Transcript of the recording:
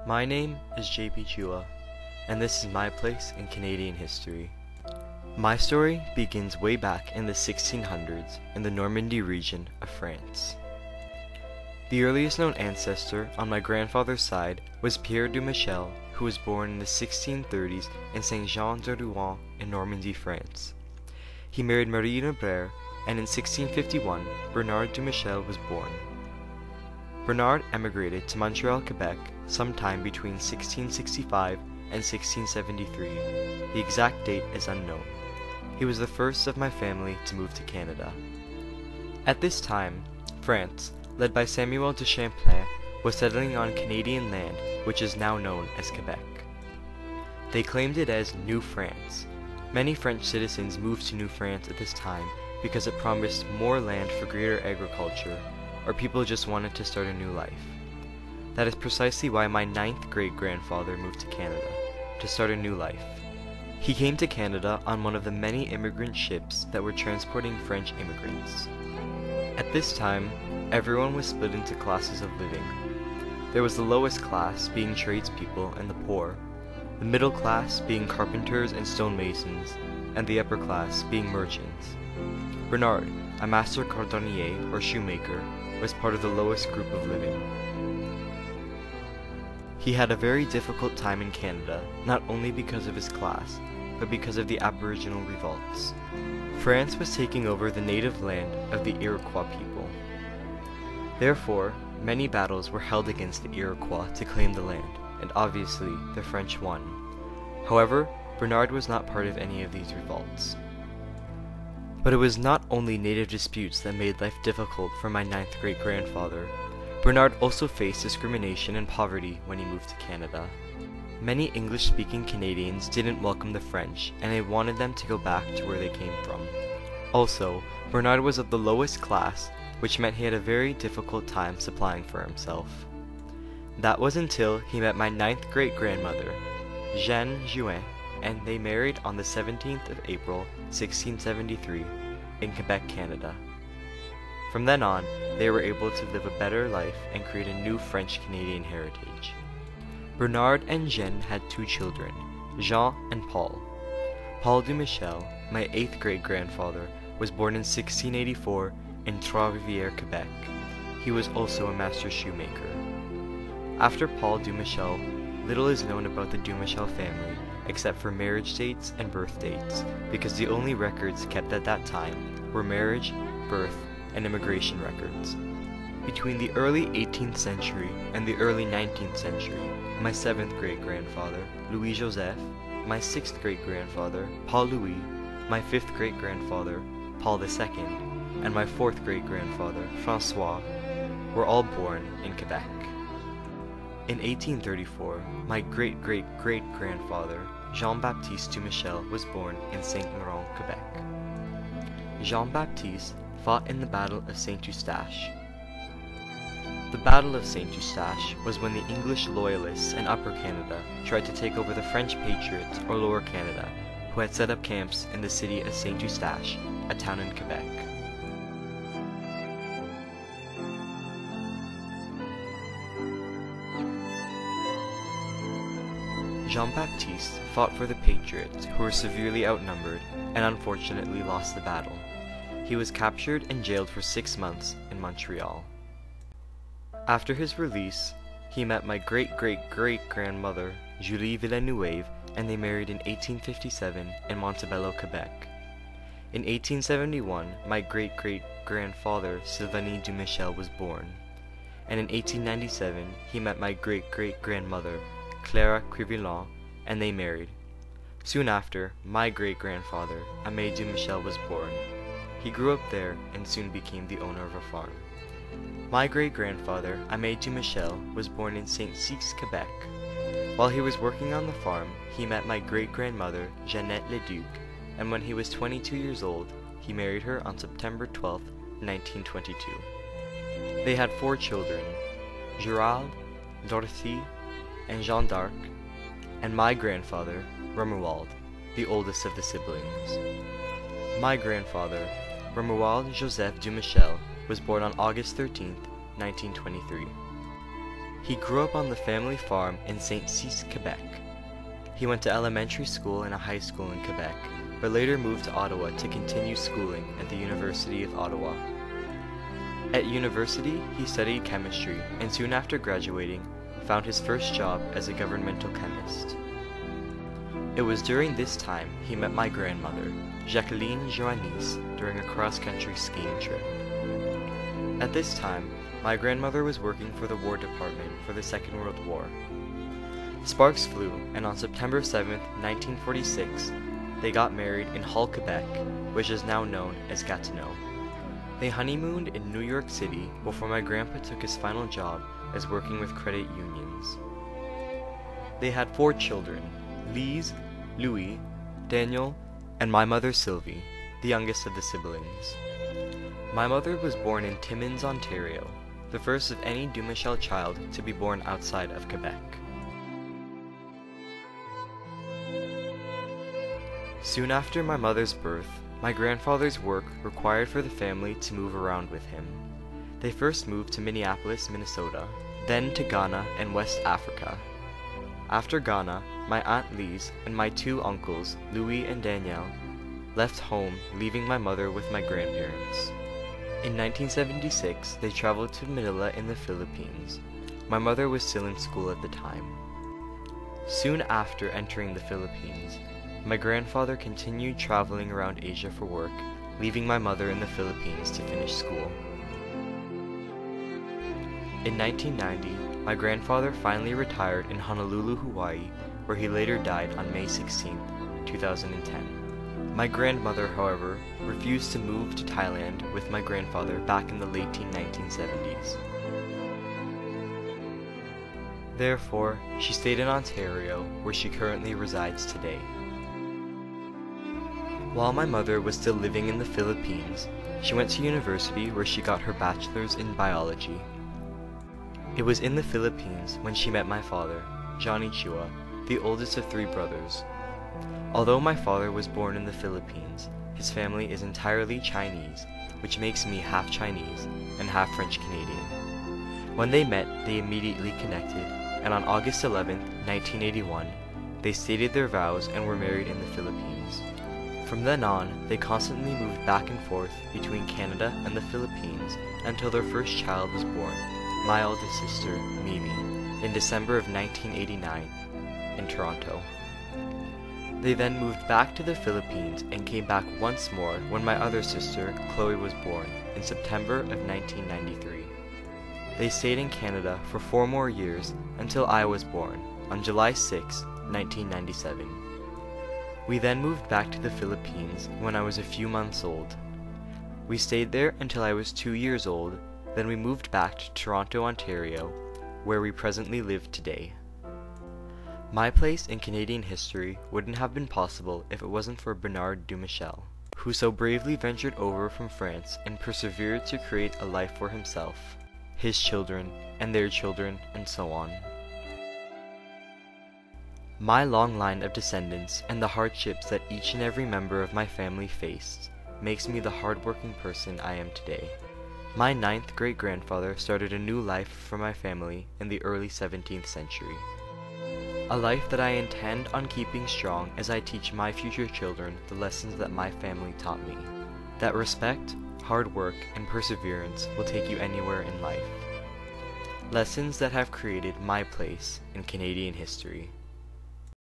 My name is JP Chua, and this is my place in Canadian history. My story begins way back in the 1600s in the Normandy region of France. The earliest known ancestor on my grandfather's side was Pierre du Michel, who was born in the 1630s in Saint-Jean-de-Rouen in Normandy, France. He married Marie Nebrère, and in 1651, Bernard du Michel was born. Bernard emigrated to Montreal, Quebec, sometime between 1665 and 1673. The exact date is unknown. He was the first of my family to move to Canada. At this time, France, led by Samuel de Champlain, was settling on Canadian land which is now known as Quebec. They claimed it as New France. Many French citizens moved to New France at this time because it promised more land for greater agriculture, or people just wanted to start a new life. That is precisely why my 9th great-grandfather moved to Canada, to start a new life. He came to Canada on one of the many immigrant ships that were transporting French immigrants. At this time, everyone was split into classes of living. There was the lowest class, being tradespeople and the poor, the middle class being carpenters and stonemasons, and the upper class being merchants. Bernard, a master cordonnier or shoemaker, was part of the lowest group of living. He had a very difficult time in Canada, not only because of his class, but because of the Aboriginal revolts. France was taking over the native land of the Iroquois people. Therefore, many battles were held against the Iroquois to claim the land, and obviously the French won. However, Bernard was not part of any of these revolts. But it was not only native disputes that made life difficult for my 9th great-grandfather. Bernard also faced discrimination and poverty when he moved to Canada. Many English-speaking Canadians didn't welcome the French, and they wanted them to go back to where they came from. Also, Bernard was of the lowest class, which meant he had a very difficult time supplying for himself. That was until he met my 9th great-grandmother, Jeanne Juin, and they married on the 17th of April, 1673, in Quebec, Canada. From then on, they were able to live a better life and create a new French-Canadian heritage. Bernard and Jeanne had 2 children, Jean and Paul. Paul du Michel, my 8th great-grandfather, was born in 1684 in Trois-Rivières, Quebec. He was also a master shoemaker. After Paul du Michel, little is known about the du Michel family, except for marriage dates and birth dates, because the only records kept at that time were marriage, birth, and immigration records. Between the early 18th century and the early 19th century, my 7th great-grandfather, Louis Joseph, my 6th great-grandfather, Paul Louis, my 5th great-grandfather, Paul II, and my 4th great-grandfather, François, were all born in Quebec. In 1834, my great-great-great-grandfather, Jean-Baptiste du Michel, was born in Saint-Laurent, Quebec. Jean-Baptiste fought in the Battle of Saint-Eustache. The Battle of Saint-Eustache was when the English Loyalists in Upper Canada tried to take over the French Patriots, or Lower Canada, who had set up camps in the city of Saint-Eustache, a town in Quebec. Jean-Baptiste fought for the Patriots, who were severely outnumbered, and unfortunately lost the battle. He was captured and jailed for 6 months in Montreal. After his release, he met my great-great-great-grandmother, Julie Villeneuve, and they married in 1857 in Montebello, Quebec. In 1871, my great-great-grandfather, Sylvanie du Michel, was born, and in 1897, he met my great-great-grandmother, Clara Crivillon, and they married. Soon after, my great-grandfather, Aimé du Michel, was born. He grew up there and soon became the owner of a farm. My great-grandfather, Aimé du Michel, was born in Saint-Cix, Quebec. While he was working on the farm, he met my great-grandmother, Jeannette Leduc, and when he was 22 years old, he married her on September 12, 1922. They had 4 children, Gerald, Dorothy, and Jeanne d'Arc, and my grandfather, Romuald, the oldest of the siblings. My grandfather, Romuald Joseph du Michel, was born on August 13, 1923. He grew up on the family farm in Saint-Cis, Quebec. He went to elementary school and a high school in Quebec, but later moved to Ottawa to continue schooling at the University of Ottawa. At university, he studied chemistry and soon after graduating, found his first job as a governmental chemist. It was during this time he met my grandmother, Jacqueline Joannis, during a cross-country skiing trip. At this time, my grandmother was working for the War Department for the Second World War. Sparks flew, and on September 7, 1946, they got married in Hull, Quebec, which is now known as Gatineau. They honeymooned in New York City before my grandpa took his final job as working with credit unions. They had 4 children, Lise, Louis, Daniel, and my mother Sylvie, the youngest of the siblings. My mother was born in Timmins, Ontario, the first of any Dumichel child to be born outside of Quebec. Soon after my mother's birth, my grandfather's work required for the family to move around with him. They first moved to Minneapolis, Minnesota, then to Ghana and West Africa. After Ghana, my Aunt Lise and my 2 uncles, Louis and Danielle, left home, leaving my mother with my grandparents. In 1976, they traveled to Manila in the Philippines. My mother was still in school at the time. Soon after entering the Philippines, my grandfather continued traveling around Asia for work, leaving my mother in the Philippines to finish school. In 1990, my grandfather finally retired in Honolulu, Hawaii, where he later died on May 16, 2010. My grandmother, however, refused to move to Thailand with my grandfather back in the late 1970s. Therefore, she stayed in Ontario, where she currently resides today. While my mother was still living in the Philippines, she went to university where she got her bachelor's in biology. It was in the Philippines when she met my father, Johnny Chua, the oldest of 3 brothers. Although my father was born in the Philippines, his family is entirely Chinese, which makes me half Chinese and half French-Canadian. When they met, they immediately connected, and on August 11, 1981, they stated their vows and were married in the Philippines. From then on, they constantly moved back and forth between Canada and the Philippines until their first child was born, my oldest sister, Mimi, in December of 1989, in Toronto. They then moved back to the Philippines and came back once more when my other sister, Chloe, was born in September of 1993. They stayed in Canada for 4 more years until I was born on July 6, 1997. We then moved back to the Philippines when I was a few months old. We stayed there until I was 2 years old, then we moved back to Toronto, Ontario, where we presently live today. My place in Canadian history wouldn't have been possible if it wasn't for Bernard Dumichel, who so bravely ventured over from France and persevered to create a life for himself, his children, and their children, and so on. My long line of descendants and the hardships that each and every member of my family faced makes me the hardworking person I am today. My 9th great-grandfather started a new life for my family in the early 17th century. A life that I intend on keeping strong as I teach my future children the lessons that my family taught me. That respect, hard work, and perseverance will take you anywhere in life. Lessons that have created my place in Canadian history.